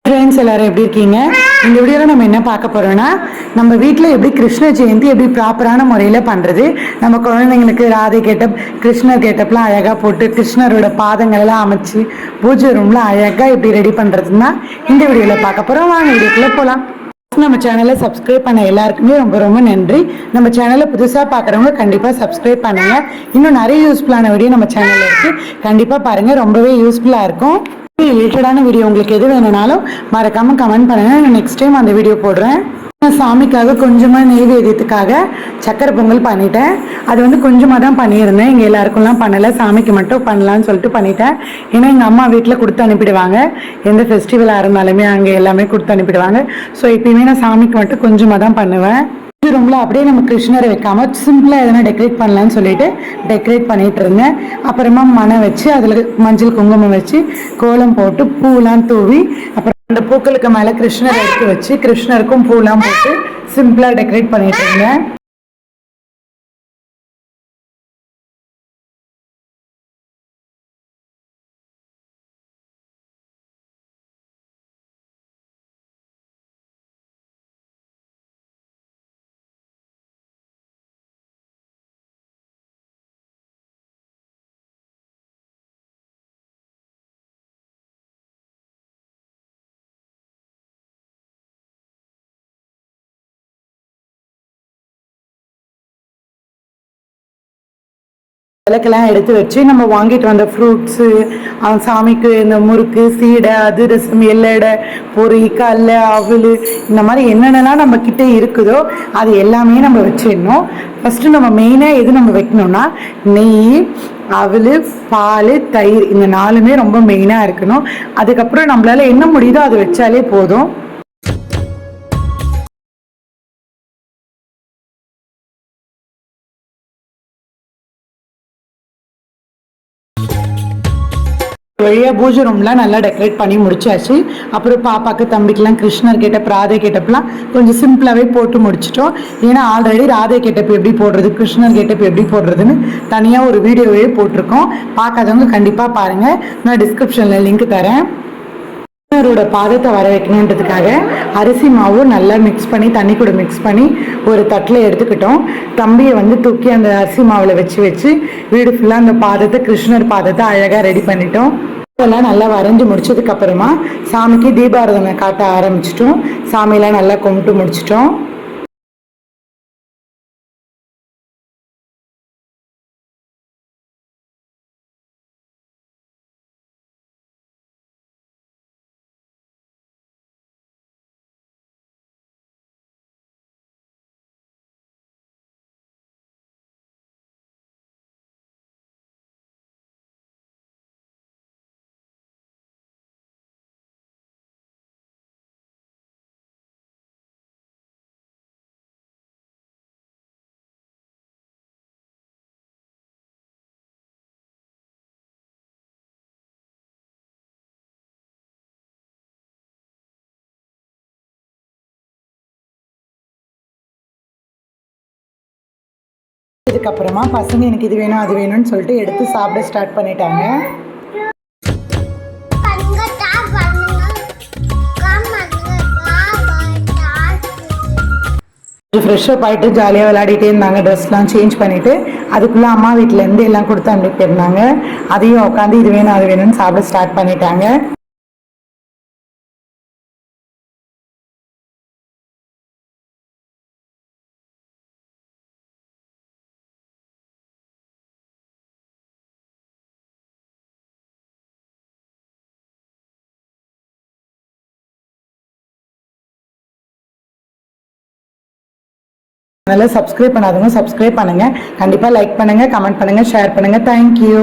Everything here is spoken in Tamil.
ஃப்ரெண்ட்ஸ் எல்லாரும் எப்படி இருக்கீங்க? இந்த வீடியோவில் நம்ம என்ன பார்க்க போறோம்னா, நம்ம வீட்டில் எப்படி கிருஷ்ண ஜெயந்தி எப்படி ப்ராப்பரான முறையில் பண்ணுறது, நம்ம குழந்தைங்களுக்கு ராதை கெட்டப், கிருஷ்ணர் கெட்டப்லாம் அழகாக போட்டு கிருஷ்ணரோட பாதங்கள் எல்லாம் அமைச்சு பூஜை ரூமில் அழகாக எப்படி ரெடி பண்ணுறதுன்னா இந்த வீடியோவில் பார்க்க போகிறோம். வாங்க வீடியோக்குள்ளே போகலாம். நம்ம சேனலை சப்ஸ்கிரைப் பண்ண எல்லாருக்குமே ரொம்ப ரொம்ப நன்றி. நம்ம சேனலை புதுசாக பார்க்குறவங்க கண்டிப்பாக சப்ஸ்கிரைப் பண்ணுங்க. இன்னும் நிறைய யூஸ்ஃபுல்லான வீடியோ நம்ம சேனலில் இருக்குது, கண்டிப்பாக பாருங்கள், ரொம்பவே யூஸ்ஃபுல்லாக இருக்கும். ரிலேட்டடான வீடியோ உங்களுக்கு எது வேணும்னாலும் மறக்காம கமெண்ட் பண்ணுங்க. நான் நெக்ஸ்ட் டைம் அந்த வீடியோ போடுறேன். சாமிக்காக கொஞ்சமாக நெய்வேத்தியத்துக்காக சக்கரை பொங்கல் பண்ணிட்டேன். அது வந்து கொஞ்சமாக தான் பண்ணியிருந்தேன், இங்கே எல்லாருக்கும்லாம் பண்ணலை, சாமிக்கு மட்டும் பண்ணலான்னு சொல்லிட்டு பண்ணிட்டேன். ஏன்னா எங்கள் அம்மா வீட்டில் கொடுத்து அனுப்பிடுவாங்க, எந்த ஃபெஸ்டிவலாக இருந்தாலுமே அங்கே எல்லாமே கொடுத்து அனுப்பிடுவாங்க. ஸோ இப்பயுமே நான் சாமிக்கு மட்டும் கொஞ்சமாக தான் பண்ணுவேன். ரூம்ல அப்படியே நம்ம கிருஷ்ணரை வைக்காம சிம்பிளா எதனா டெக்கரேட் பண்ணலாம்னு சொல்லிட்டு டெக்கரேட் பண்ணிட்டு இருந்தேன். அப்புறமா மனை வச்சு அதுல மஞ்சள் குங்குமம் வச்சு கோலம் போட்டு பூலாம் தூவி அப்புறம் அந்த பூக்களுக்கு மேல கிருஷ்ணரை எடுத்து வச்சு கிருஷ்ணருக்கும் பூலாம் போட்டு சிம்பிளா டெக்கரேட் பண்ணிட்டு இருந்தேன். விளக்கெல்லாம் எடுத்து வச்சு நம்ம வாங்கிட்டு வந்த ஃப்ரூட்ஸு, அவன் சாமிக்கு இந்த முறுக்கு, சீடை, அதிரசம், எல்லடை, பொறி, கடல, அவல், இந்த மாதிரி என்னென்னலாம் நம்ம கிட்டே இருக்குதோ அது எல்லாமே நம்ம வச்சிடணும். ஃபஸ்ட்டு நம்ம மெயினாக எது நம்ம வைக்கணும்னா நெய், அவல், பால், தயிர், இந்த நாலுமே ரொம்ப மெயினாக இருக்கணும். அதுக்கப்புறம் நம்மளால என்ன முடியுதோ அதை வச்சாலே போதும். வழியாக பூஜை ரூம்லாம் நல்லா டெக்கரேட் பண்ணி முடிச்சாச்சு. அப்புறம் பாப்பாக்கு தம்பிக்கெலாம் கிருஷ்ணர் கெட்டப், ராதை கெட்டப்லாம் கொஞ்சம் சிம்பிளாகவே போட்டு முடிச்சிட்டோம். ஏன்னா ஆல்ரெடி ராதை கெட்டப் எப்படி போடுறது, கிருஷ்ணர் கெட்டப் எப்படி போடுறதுன்னு தனியாக ஒரு வீடியோவே போட்டிருக்கோம். பார்க்காதவங்க கண்டிப்பாக பாருங்கள், நான் டிஸ்கிரிப்ஷனில் லிங்க் தரேன். கிருஷ்ணரோட பாதத்தை வர வைக்கணுன்றதுக்காக அரிசி மாவு நல்லா மிக்ஸ் பண்ணி தண்ணி கூட மிக்ஸ் பண்ணி ஒரு தட்டில் எடுத்துக்கிட்டோம். தம்பியை வந்து தூக்கி அந்த அரிசி மாவில் வச்சு வச்சு வீடு ஃபுல்லாக அந்த பாதத்தை, கிருஷ்ணர் பாதத்தை அழகாக ரெடி பண்ணிட்டோம். இதெல்லாம் நல்லா வரைஞ்சி முடிச்சதுக்கு அப்புறமா சாமிக்கு தீபாராதனை காட்ட ஆரம்பிச்சிட்டோம். சாமியெல்லாம் நல்லா கும்பிட்டு முடிச்சிட்டோம். இதுக்கப்புறமா பசங்க எனக்கு இது வேணும் அது வேணும்னு சொல்லிட்டு எடுத்து சாப்பிட ஸ்டார்ட் பண்ணிட்டாங்க. ஃப்ரெஷ்ஷப் ஆகிட்டு ஜாலியாக விளையாடிட்டே இருந்தாங்க. ட்ரெஸ்லாம் சேஞ்ச் பண்ணிவிட்டு அதுக்குள்ளே அம்மா வீட்டிலேருந்து எல்லாம் கொடுத்து அனுப்பிட்டு இருந்தாங்க. அதையும் உட்காந்து இது வேணும் அது வேணும்னு சாப்பிட ஸ்டார்ட் பண்ணிட்டாங்க. அதனால் சப்ஸ்கிரைப் பண்ணாதவங்க சப்ஸ்கிரைப் பண்ணுங்கள், கண்டிப்பாக லைக் பண்ணுங்கள், கமெண்ட் பண்ணுங்கள், ஷேர் பண்ணுங்கள். தேங்க்யூ.